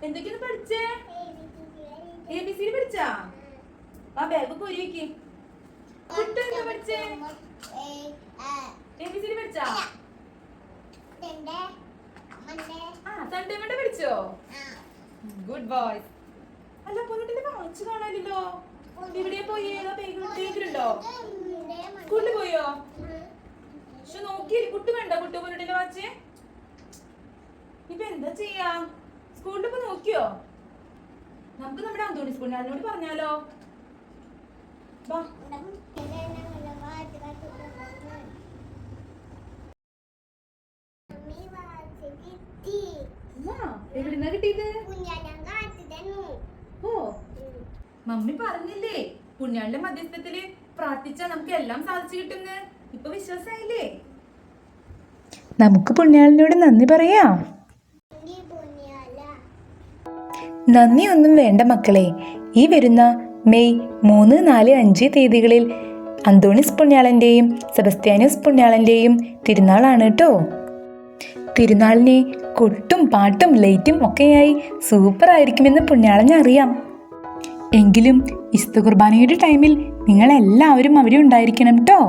എന്തൊക്കെയാണ് പഠിച്ചേ? ABC പഠിച്ചാ? ആ ബാഗ് പൊരിക്ക്. കുട്ടെന്താ പഠിച്ചേ? ABC പഠിച്ചാ? സൺഡേ മൺഡേ പഠിച്ചോ? Good boy. അല്ല പൊന്നിട്ടിന്റെ വാച്ച് കാണാനില്ലല്ലോ. എവിടെ പോയി? ഏതാ ബാഗിലുണ്ടോ? സ്കൂളിൽ പോയോ? പക്ഷെ നോക്കി കുട്ടി വേണ്ട കുട്ടി പൊന്നിട്ടിന്റെ വാച്ച്. ഇപ്പൊ എന്താ ചെയ്യാ? സ്കൂളിൽ ഇപ്പൊ നോക്കിയോ? നമുക്ക് നമ്മുടെ അന്തോണി സ്കൂളിൽ അതിനോട് പറഞ്ഞാലോ? എവിടുന്നാ കിട്ടിയത്? ഓ മമ്മി പറഞ്ഞില്ലേ പുണ്യാളിന്റെ മധ്യസ്ഥത്തില് പ്രാർത്ഥിച്ചാ നമുക്ക് എല്ലാം സാധിച്ചു കിട്ടുന്ന്. ഇപ്പൊ വിശ്വാസായില്ലേ? നമുക്ക് പുണ്യാളിനോട് നന്ദി പറയാം. നന്ദിയൊന്നും വേണ്ട മക്കളെ. ഈ വരുന്ന മെയ് 3, 4, 5 തീയതികളിൽ അന്തോണിസ് പുണ്യാളന്റെയും സെബസ്ത്യാനോസ് പുണ്യാളന്റെയും തിരുനാളാണ് കേട്ടോ. തിരുനാളിനെ കൊട്ടും പാട്ടും ലൈറ്റും ഒക്കെയായി സൂപ്പർ ആയിരിക്കുമെന്ന് പുണ്യാളനറിയാം. എങ്കിലും വിശുദ്ധ കുർബാനയുടെ ടൈമിൽ നിങ്ങൾ എല്ലാവരും അവിടെ ഉണ്ടായിരിക്കണം കേട്ടോ.